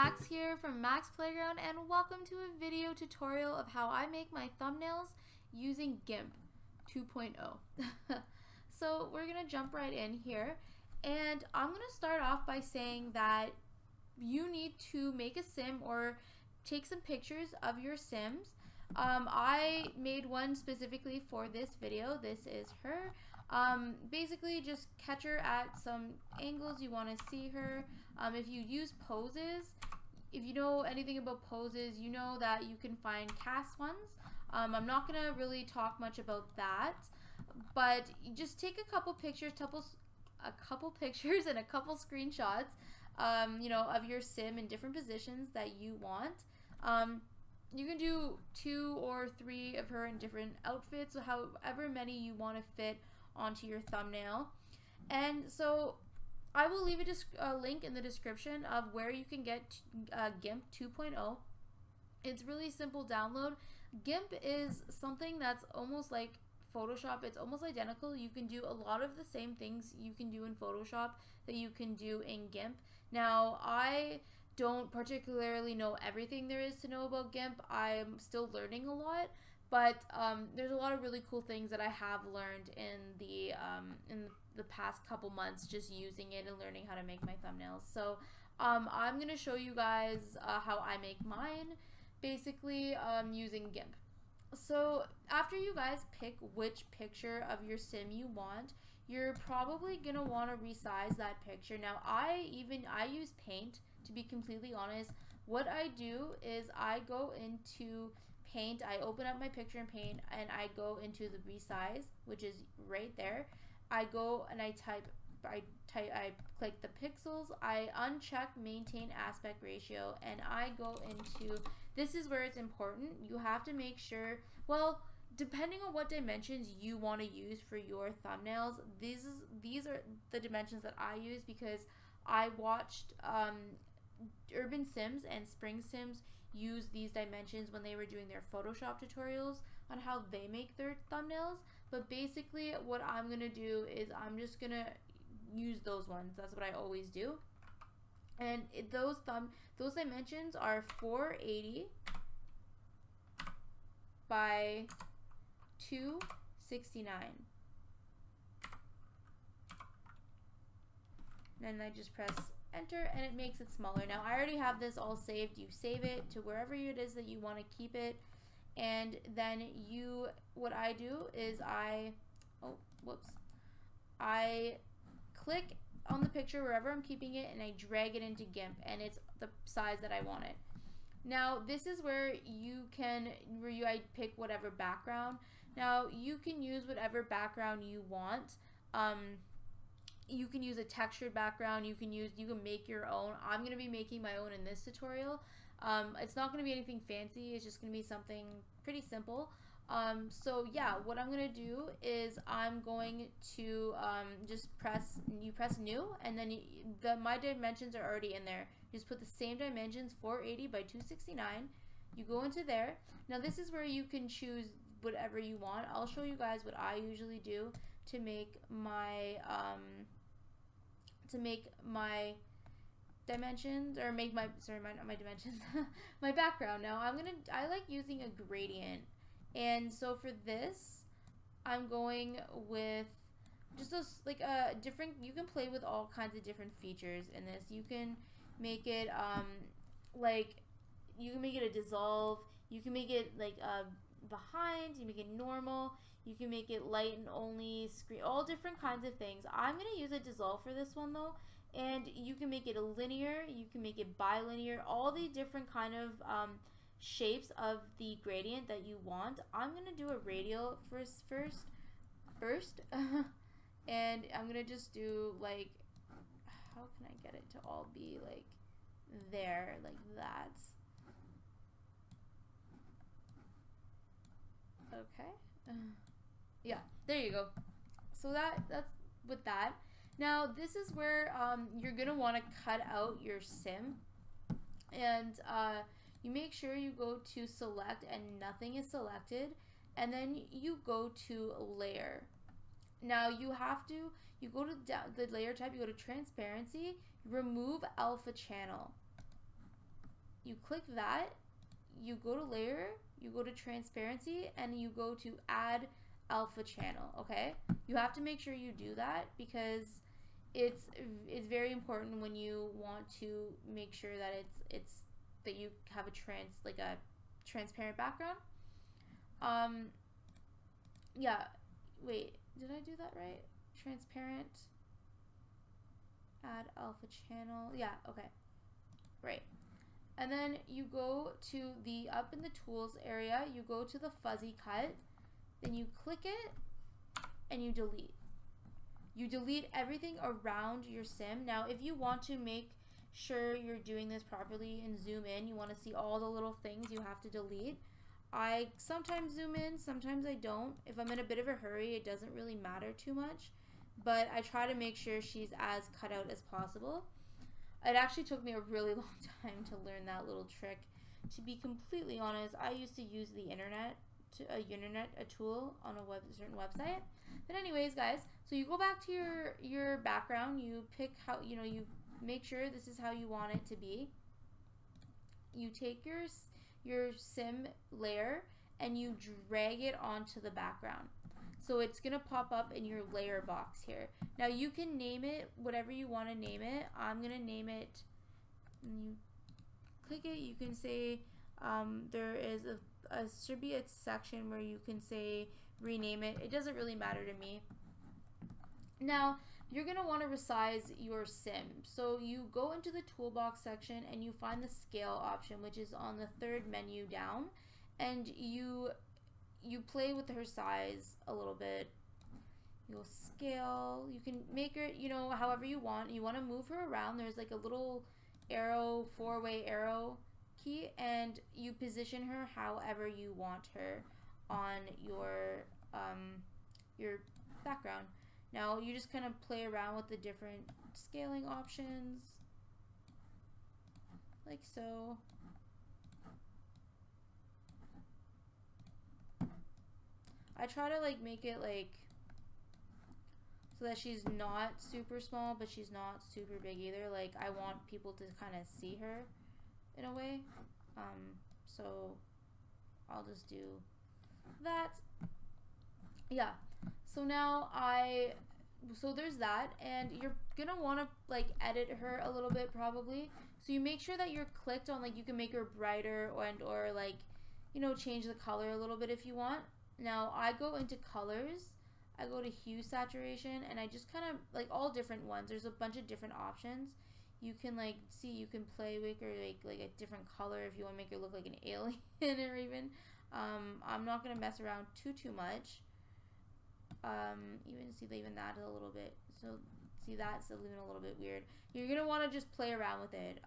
Max here from MaksPlayground, and welcome to a video tutorial of how I make my thumbnails using GIMP 2.0. So we're gonna jump right in here, and I'm gonna start off by saying that you need to make a sim or take some pictures of your sims. I made one specifically for this video. This is her. Basically just catch her at some angles you want to see her. If you use poses, if you know anything about poses, you know that you can find cast ones. I'm not going to really talk much about that, but you just take a couple pictures, and a couple screenshots, you know, of your sim in different positions that you want. You can do 2 or 3 of her in different outfits, however many you want to fit onto your thumbnail. And so I will leave a link in the description of where you can get GIMP 2.0. It's really simple download. GIMP is something that's almost like Photoshop. It's almost identical. You can do a lot of the same things you can do in Photoshop that you can do in GIMP. Now, I don't particularly know everything there is to know about GIMP. I'm still learning a lot, but there's a lot of really cool things that I have learned in the past couple months just using it and learning how to make my thumbnails. So I'm gonna show you guys how I make mine, basically using GIMP. So after you guys pick which picture of your sim you want, you're probably gonna want to resize that picture. Now I use Paint, to be completely honest. What I do is I go into Paint, I open up my picture in Paint, and I go into the resize, which is right there. I go and I click the pixels, I uncheck maintain aspect ratio, and I go into, this is where it's important. You have to make sure, well, depending on what dimensions you want to use for your thumbnails, these are the dimensions that I use because I watched Urban Sims and Spring Sims use these dimensions when they were doing their Photoshop tutorials on how they make their thumbnails. But basically what I'm gonna do is I'm just gonna use those ones. That's what I always do. And those dimensions are 480 by 269. Then I just press enter and it makes it smaller. Now I already have this all saved. You save it to wherever it is that you want to keep it, and then what I do is I click on the picture wherever I'm keeping it and I drag it into GIMP, and it's the size that I want it. Now this is where I pick whatever background. Now you can use whatever background you want. You can use a textured background, you can make your own. I'm going to be making my own in this tutorial. It's not going to be anything fancy, it's just going to be something pretty simple. So yeah, what I'm going to do is I'm going to just press new, and then my dimensions are already in there. You just put the same dimensions, 480 by 269. You go into there. Now this is where you can choose whatever you want. I'll show you guys what I usually do to make my dimensions, or make my, sorry, not my dimensions, my background. Now I like using a gradient, and so for this I'm going with just a different, you can play with all kinds of different features in this. You can make it you can make it a dissolve, you can make it like behind, you make it normal, you can make it light and only, screen, all different kinds of things. I'm going to use a dissolve for this one though, and you can make it a linear, you can make it bilinear, all the different kind of shapes of the gradient that you want. I'm going to do a radial first and I'm going to just do like, how can I get it to all be like there, like that. Okay. Yeah, there you go. So that's with that. Now this is where you're gonna want to cut out your sim, and you make sure you go to select and nothing is selected, and then you go to layer. Now you go to the layer type, you go to transparency, remove alpha channel. you click that, you go to layer, you go to transparency, and you go to add alpha channel. Okay, you have to make sure you do that because it's very important when you want to make sure that that you have a transparent background. Yeah, wait, did I do that right? Transparent, add alpha channel. Yeah, okay, right. And then you go to the up in the tools area, you go to the fuzzy cut, then you click it and you delete. You delete everything around your sim. Now, if you want to make sure you're doing this properly and zoom in, you want to see all the little things you have to delete. I sometimes zoom in, sometimes I don't. If I'm in a bit of a hurry, it doesn't really matter too much, but I try to make sure she's as cut out as possible. It actually took me a really long time to learn that little trick. To be completely honest, I used to use the internet, a tool on a certain website. But anyways, guys, so you go back to your background, you pick how, you make sure this is how you want it to be. You take your sim layer and you drag it onto the background. So it's gonna pop up in your layer box here. Now you can name it whatever you want to name it. I'm gonna name it, you click it, you can say there is should be a section where you can say rename it. It doesn't really matter to me. Now you're gonna want to resize your sim. So you go into the toolbox section and you find the scale option, which is on the third menu down, and you play with her size a little bit. You'll scale, you can make her, however you want. You want to move her around. There's like a little arrow, four-way arrow key, and you position her however you want her on your background. Now you just kind of play around with the different scaling options, like so. I try to make it so that she's not super small, but she's not super big either. Like, I want people to kind of see her in a way. So I'll just do that. Yeah. So now so there's that, and you're gonna want to edit her a little bit probably. So you make sure that you're clicked on you can make her brighter or change the color a little bit if you want. Now I go into colors, I go to hue saturation, and I just kind of all different ones. There's a bunch of different options. You can see, you can play with her like a different color if you want to make her look like an alien or even. I'm not gonna mess around too much. Even that a little bit. So see, that's even a little bit weird. You're gonna want to just play around with it.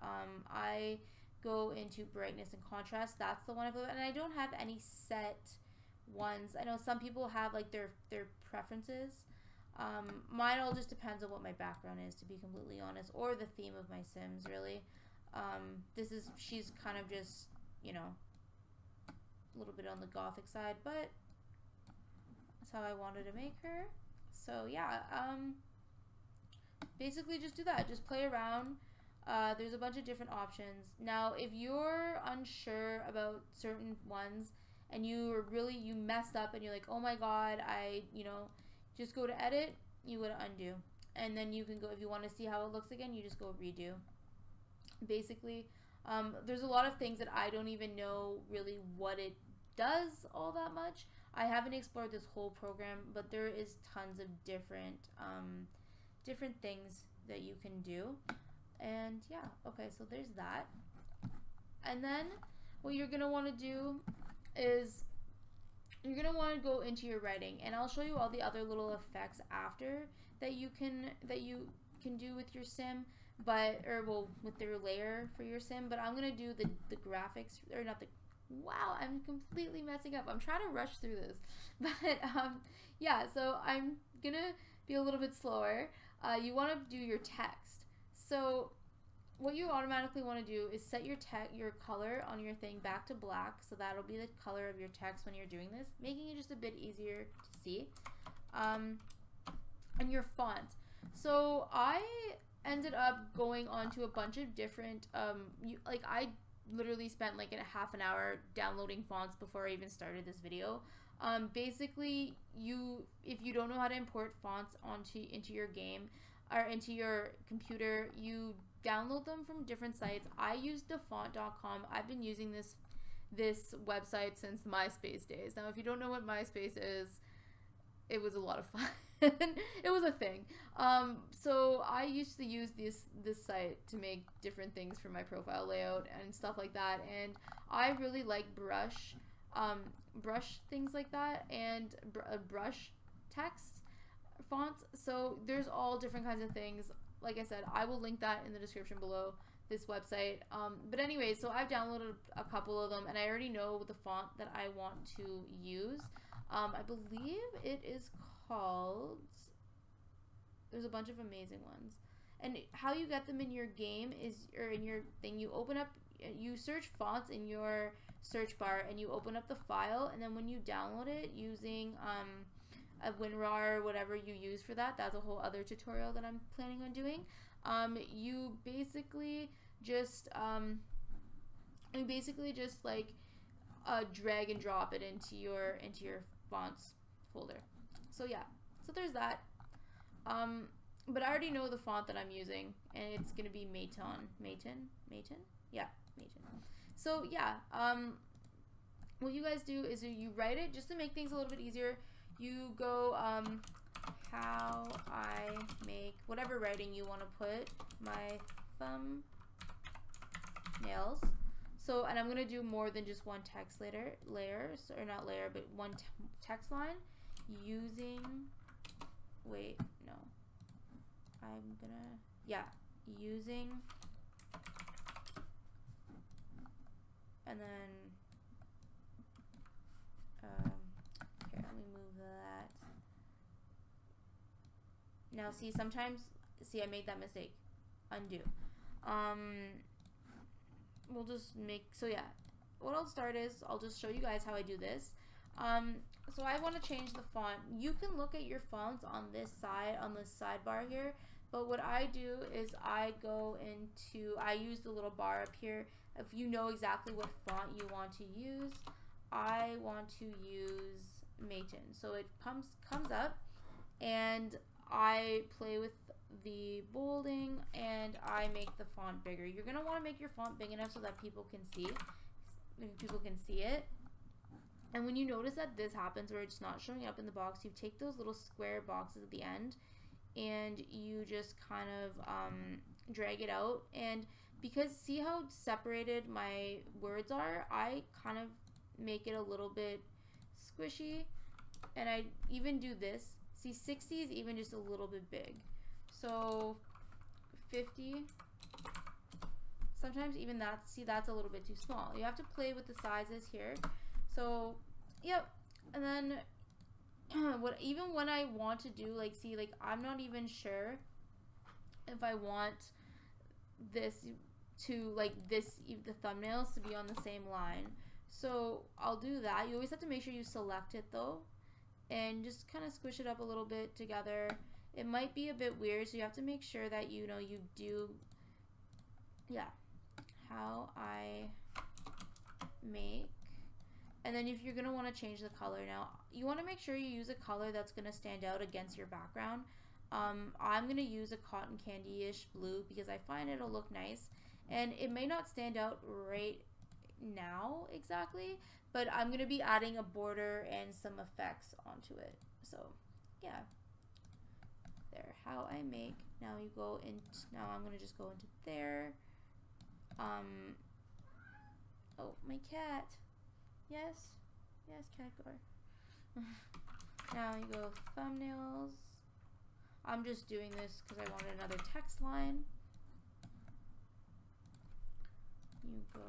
I go into brightness and contrast. That's the one I put, and I don't have any set ones. I know some people have their preferences. Mine all just depends on what my background is, to be completely honest, or the theme of my Sims, really. She's kind of just, a little bit on the gothic side, but that's how I wanted to make her. So yeah, basically just do that. Just play around. There's a bunch of different options. Now, if you're unsure about certain ones and you messed up and you're like, oh my god, just go to edit, you go to undo, and then you can go, if you want to see how it looks again, you just go redo. Basically, there's a lot of things that I don't even know really what it does all that much. I haven't explored this whole program, but there is tons of different things that you can do. And yeah, okay, so there's that. And then what you're gonna want to do is you're gonna want to go into your writing, and I'll show you all the other little effects after that you can do with your sim, with their layer for your sim. But I'm gonna do the graphics, or not the. Wow, I'm completely messing up. I'm trying to rush through this, but yeah. So I'm gonna be a little bit slower. You want to do your text. So what you automatically want to do is set your color on your thing back to black, so that'll be the color of your text when you're doing this, making it just a bit easier to see. And your font. So I ended up going on to a bunch of different, I literally spent like a half an hour downloading fonts before I even started this video. Basically, if you don't know how to import fonts into your game or into your computer, you download them from different sites. I use defont.com. I've been using this website since the MySpace days. Now, if you don't know what MySpace is, it was a lot of fun. It was a thing. So I used to use this site to make different things for my profile layout and stuff like that. And I really like brush things like that, and brush text fonts. So there's all different kinds of things. Like I said, I will link that in the description below, this website. But anyway, so I've downloaded a couple of them, and I already know the font that I want to use. I believe it is called, there's a bunch of amazing ones. And how you get them in your game is, or in your thing, you open up, you search fonts in your search bar, and you open up the file, and then when you download it using a WinRAR or whatever you use for that, that's a whole other tutorial that I'm planning on doing. You basically just like drag and drop it into your fonts folder. So yeah, so there's that. But I already know the font that I'm using, and it's gonna be Maton. Yeah, Maton. So yeah, what you guys do is you write it just to make things a little bit easier. You go how I make whatever writing you want to put my thumbnails. So, and I'm gonna do more than just one text layer, or not layer, but one text line using. Wait, no. I'm gonna, yeah, using, and then here, let me move that. Now see, sometimes, see, I made that mistake. Undo. We'll just make, so yeah, what I'll start is, I'll just show you guys how I do this. So I want to change the font. You can look at your fonts on this side, on this sidebar here, but what I do is I go into, I use the little bar up here. If you know exactly what font you want to use, I want to use Maton. So it comes up, and I play with the bolding, and I make the font bigger. You're gonna want to make your font big enough so that people can see it. And when you notice that this happens where it's not showing up in the box, you take those little square boxes at the end and you just kind of drag it out. And because see how separated my words are, I kind of make it a little bit squishy, and I even do this. See, 60 is even just a little bit big. So 50, sometimes even that, see, that's a little bit too small. You have to play with the sizes here. So, yep. And then even when I want to do, like, see, like, I'm not even sure if I want this to, like, the thumbnails to be on the same line. So I'll do that. You always have to make sure you select it though, and just kind of squish it up a little bit together. It might be a bit weird, so you have to make sure that you know you do, yeah, how I make. And then if you're going to want to change the color now, you want to make sure you use a color that's going to stand out against your background. I'm going to use a cotton candy-ish blue because I find it'll look nice. And it may not stand out right now exactly, but I'm going to be adding a border and some effects onto it. So, yeah. There, how I make. Now you go into, now I'm going to just go into there. Oh, my cat. Yes, yes, cat gore. Now you go thumbnails. I'm just doing this because I wanted another text line. You go.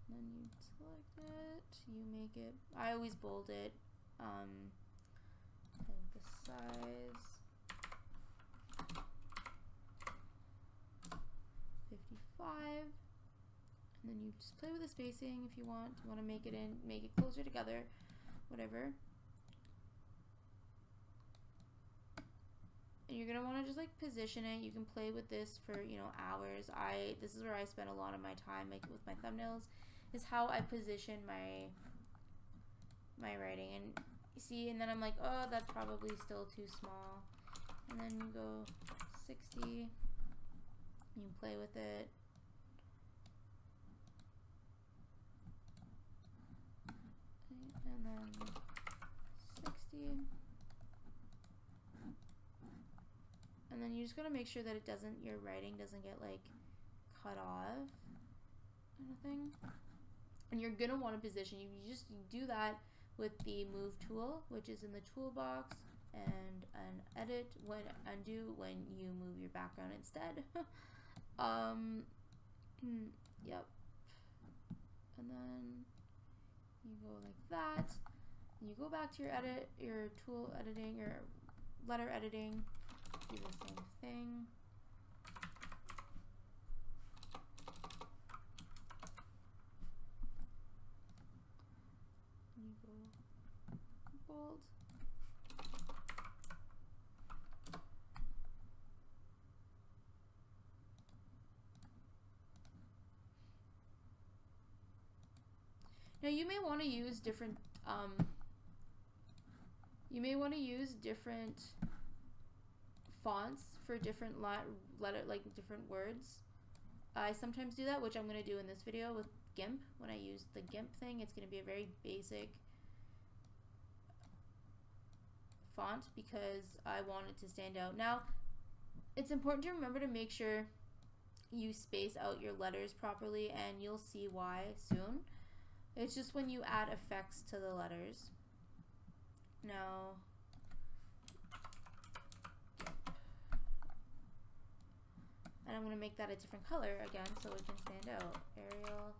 Then you select it. You make it. I always bold it. And the size. 55, and then you just play with the spacing if you want. You want to make it closer together, whatever. And you're gonna want to just like position it. You can play with this for, you know, hours. This is where I spend a lot of my time, like with my thumbnails, is how I position my writing. And see, and then I'm like, oh, that's probably still too small. And then you go 60. You can play with it. And then 60. And then you just gotta make sure that it doesn't, your writing doesn't get like cut off kind of thing. And you're gonna want to position. You do that with the move tool, which is in the toolbox, and an undo when you move your background instead. Yep. And then you go like that. And you go back to your tool editing, or letter editing. Do the same thing. You go bold. Now you may want to use different fonts for different different words. I sometimes do that, which I'm going to do in this video with GIMP. When I use the GIMP thing, it's going to be a very basic font because I want it to stand out. Now, it's important to remember to make sure you space out your letters properly, and you'll see why soon. It's just when you add effects to the letters. Now, and I'm going to make that a different color again so it can stand out. Arial,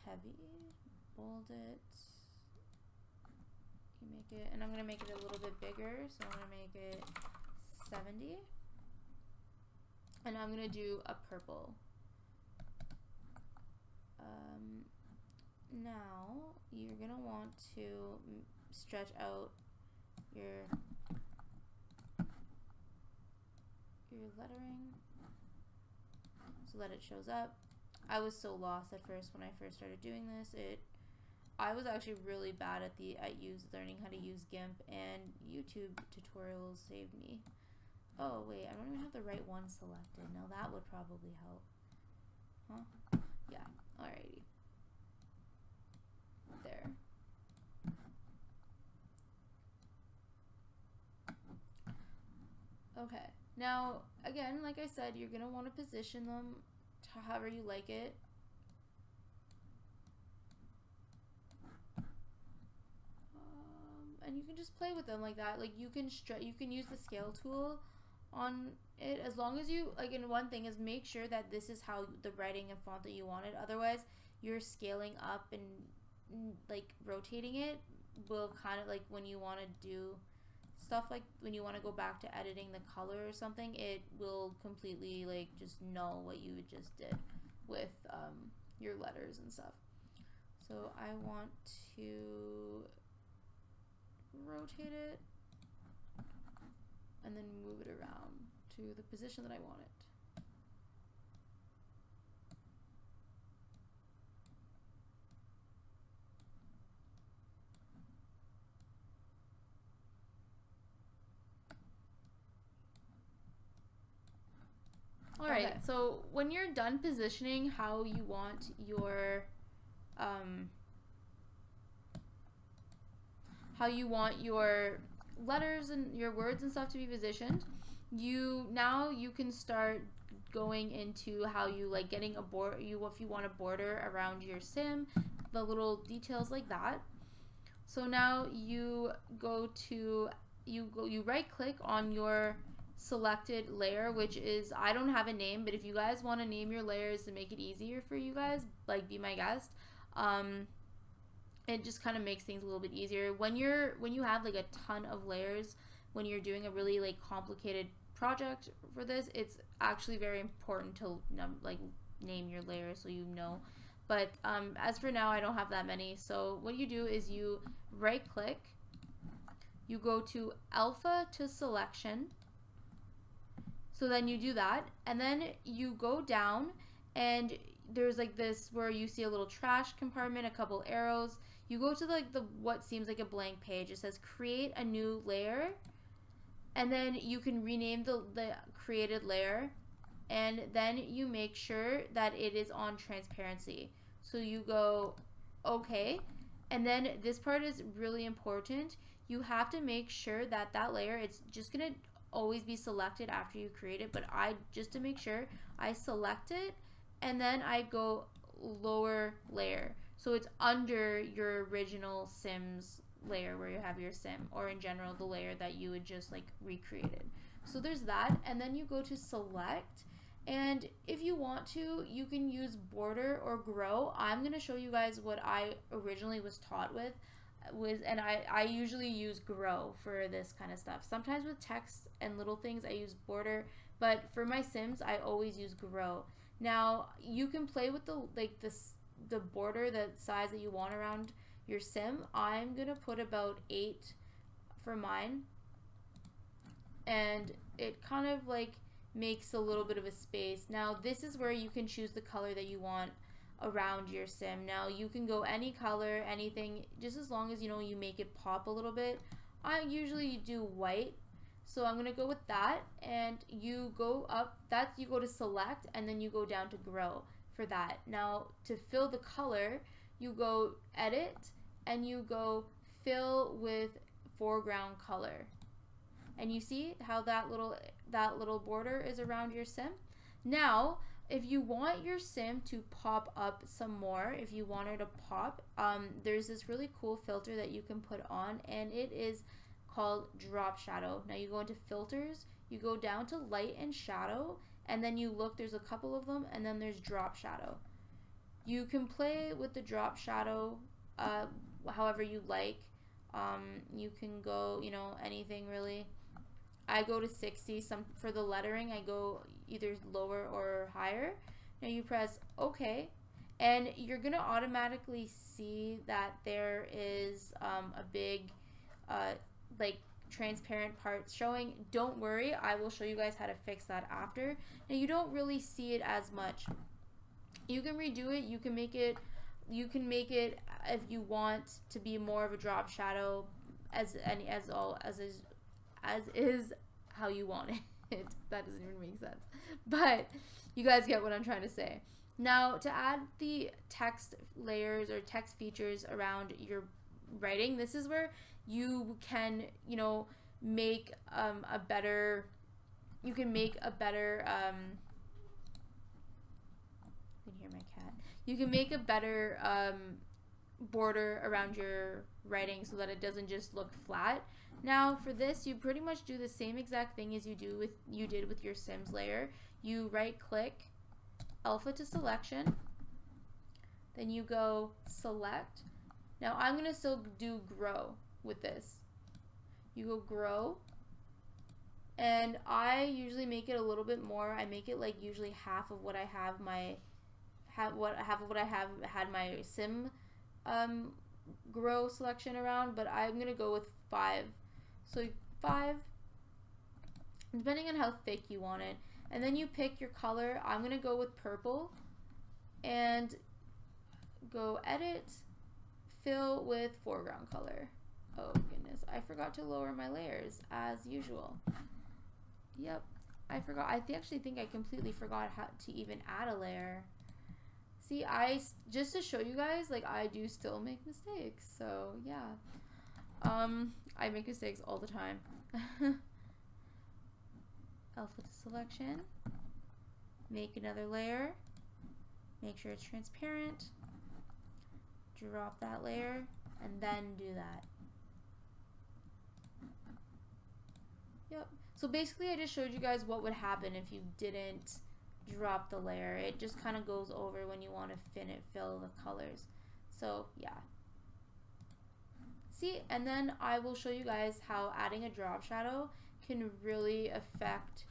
heavy, bold it. You make it, and I'm going to make it a little bit bigger, so I'm going to make it 70. And I'm going to do a purple. Now, you're going to want to stretch out your lettering so that it shows up. I was so lost at first when I first started doing this. I was actually really bad at learning how to use GIMP, and YouTube tutorials saved me. Oh wait, I don't even have the right one selected. Now that would probably help. Huh? Yeah, alrighty. There. Okay. Now, again, like I said, you're going to want to position them to however you like it. And you can just play with them like that. Like you can use the scale tool on it, as long as you, like, and one thing is make sure that this is how the writing and font that you wanted. Otherwise, you're scaling up and like rotating it will kind of, like, when you want to do stuff, like when you want to go back to editing the color or something, it will completely like just know what you just did with your letters and stuff. So I want to rotate it and then move it around to the position that I want it. Alright, okay. So when you're done positioning how you want your letters and your words and stuff to be positioned, you can start going into how you like getting a border, if you want a border around your sim, the little details like that. So now you right click on your selected layer, which is, I don't have a name, but if you guys want to name your layers to make it easier for you guys, like, be my guest. It just kind of makes things a little bit easier when you have like a ton of layers. When you're doing a really like complicated project for this, it's actually very important to like name your layers so you know. But as for now, I don't have that many. So what you do is you right click you go to alpha to selection. So then you do that, and then you go down, and there's like this where you see a little trash compartment, a couple arrows. You go to like the what seems like a blank page. It says create a new layer, and then you can rename the created layer, and then you make sure that it is on transparency. So you go okay, and then this part is really important. You have to make sure that that layer, it's just gonna always be selected after you create it, but I, just to make sure, I select it and then I go lower layer, so it's under your original Sims layer where you have your sim, or in general the layer that you would just like recreated. So there's that, and then you go to select, and if you want to, you can use border or grow. I'm gonna show you guys what I originally was taught with, and I usually use grow for this kind of stuff. Sometimes with text and little things I use border, but for my Sims I always use grow. Now you can play with the border, the size that you want around your sim. I'm gonna put about 8 for mine, and it kind of like makes a little bit of a space. Now this is where you can choose the color that you want around your sim. Now you can go any color, anything, just as long as you know you make it pop a little bit. I usually do white, so I'm gonna go with that, and you go up, that you go to select, and then you go down to grow for that. Now to fill the color, you go edit and you go fill with foreground color, and you see how that little border is around your sim. Now if you want your sim to pop up some more, if you want her to pop, there's this really cool filter that you can put on, and it is called drop shadow. Now you go into filters, you go down to light and shadow, and then you look, there's a couple of them, and then there's drop shadow. You can play with the drop shadow however you like. You can go, you know, anything really. I go to 60. For the lettering, I go either lower or higher. Now you press OK, and you're gonna automatically see that there is a big like transparent part showing. Don't worry, I will show you guys how to fix that after. Now you don't really see it as much. You can redo it. You can make it if you want to be more of a drop shadow, as is how you want it. That doesn't even make sense, but you guys get what I'm trying to say. Now to add the text layers or text features around your writing, this is where you can, you know, make a better you can make a better you can hear my cat. You can make a better border around your writing so that it doesn't just look flat. Now for this, you pretty much do the same exact thing as you did with your Sims layer. You right click, alpha to selection, then you go select. Now I'm gonna still do grow with this. You go grow, and I usually make it a little bit more. I make it like usually half of what I have had my sim grow selection around, but I'm gonna go with 5. So 5, depending on how thick you want it, and then you pick your color. I'm gonna go with purple, and go edit, fill with foreground color. Oh goodness, I forgot to lower my layers as usual. Yep, I forgot. I actually think I completely forgot how to even add a layer. See, just to show you guys, like, I do still make mistakes, so yeah. I make mistakes all the time. Alpha to selection, make another layer, make sure it's transparent, drop that layer, and then do that. Yep. So basically I just showed you guys what would happen if you didn't drop the layer. It just kind of goes over when you want to fill the colors. So yeah. See, and then I will show you guys how adding a drop shadow can really affect.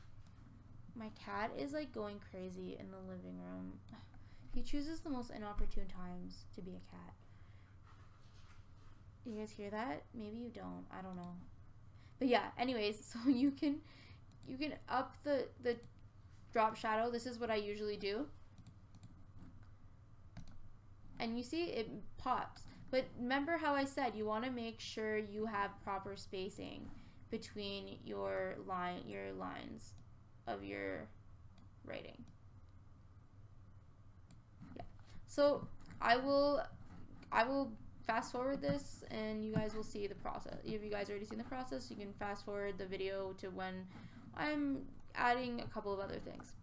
My cat is like going crazy in the living room. He chooses the most inopportune times to be a cat. You guys hear that? Maybe you don't. I don't know. But yeah, anyways, so you can up the drop shadow. This is what I usually do. And you see it pops. But remember how I said you want to make sure you have proper spacing between your lines of your writing. Yeah. So I will fast forward this and you guys will see the process. If you guys already seen the process, you can fast forward the video to when I'm adding a couple of other things.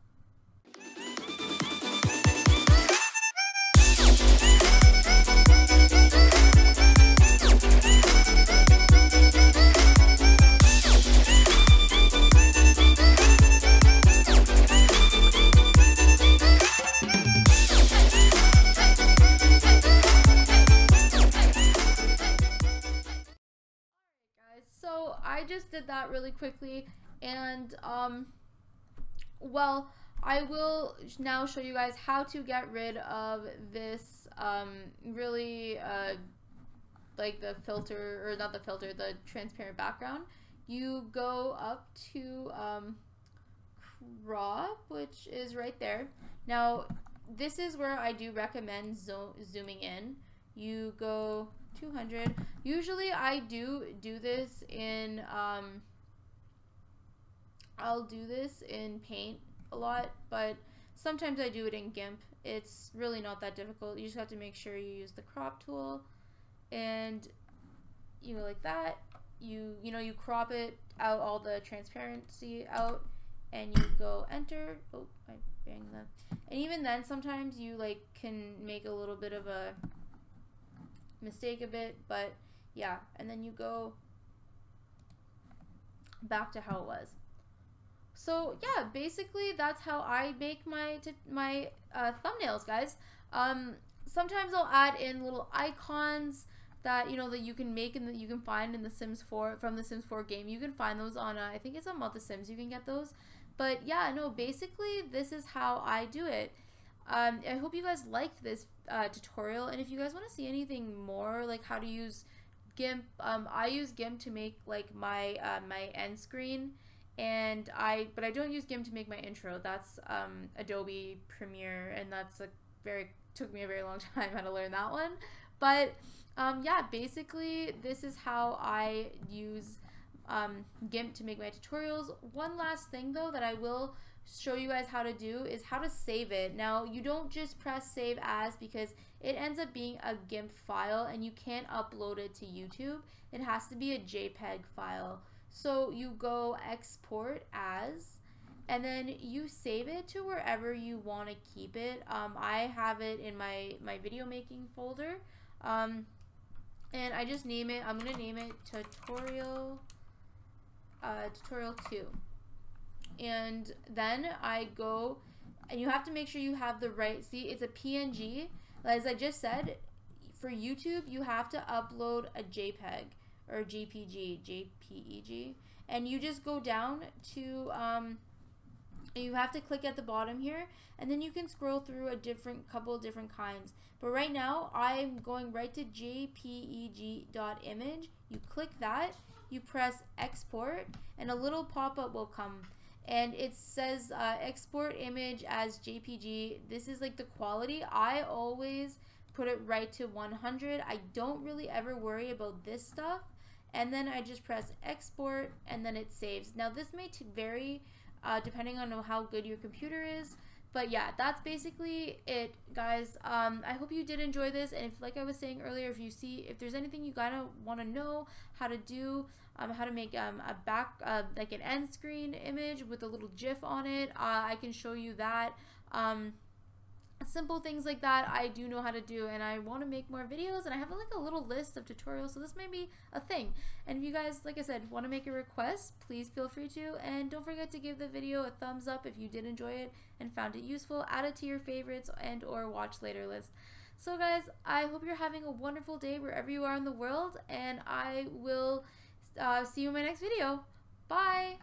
So I just did that really quickly, and well, I will now show you guys how to get rid of this really like the filter, or not the filter, the transparent background. You go up to crop, which is right there. Now this is where I do recommend zooming in. You go 200. Usually I do this in I'll do this in Paint a lot, but sometimes I do it in GIMP. It's really not that difficult. You just have to make sure you use the crop tool, and you go like that. You crop it out, all the transparency out, and you go enter. Oh, I banged that. And even then, sometimes you like can make a little bit of a mistake a bit, but yeah, and then you go back to how it was. So yeah, basically that's how I make my thumbnails, guys. Sometimes I'll add in little icons that that you can make and that you can find in the Sims 4 from the Sims 4 game. You can find those on I think it's on Multi-Sims. You can get those. But yeah, no, basically this is how I do it. I hope you guys liked this tutorial, and if you guys want to see anything more, like how to use GIMP, I use GIMP to make like my my end screen, and but I don't use GIMP to make my intro. That's Adobe Premiere, and that's took me a very long time how to learn that one. But yeah, basically this is how I use GIMP to make my tutorials. One last thing though that I will show you guys how to do is how to save it. Now you don't just press save as, because it ends up being a GIMP file and you can't upload it to YouTube. It has to be a JPEG file. So you go export as, and then you save it to wherever you want to keep it. I have it in my video making folder, and I just name it. I'm gonna name it tutorial 2. And then I go, and you have to make sure you have the right, see, it's a PNG. As I just said, for YouTube, you have to upload a JPEG or JPEG, and you just go down to, you have to click at the bottom here, and then you can scroll through a couple of different kinds. But right now, I'm going right to jpeg.image. You click that, you press export, and a little pop-up will come. And it says export image as JPG. This is like the quality. I always put it right to 100. I don't really ever worry about this stuff. And then I just press export, and then it saves. Now this may vary depending on how good your computer is. But yeah, that's basically it, guys. I hope you did enjoy this, and if, like I was saying earlier, if there's anything you gotta want to know how to do, how to make a like an end screen image with a little GIF on it, I can show you that. Simple things like that I do know how to do, and I want to make more videos, and I have like a little list of tutorials, so this may be a thing. And if you guys, like I said, want to make a request, please feel free to, and don't forget to give the video a thumbs up if you did enjoy it and found it useful. Add it to your favorites and or watch later list. So guys, I hope you're having a wonderful day wherever you are in the world, and I will see you in my next video. Bye!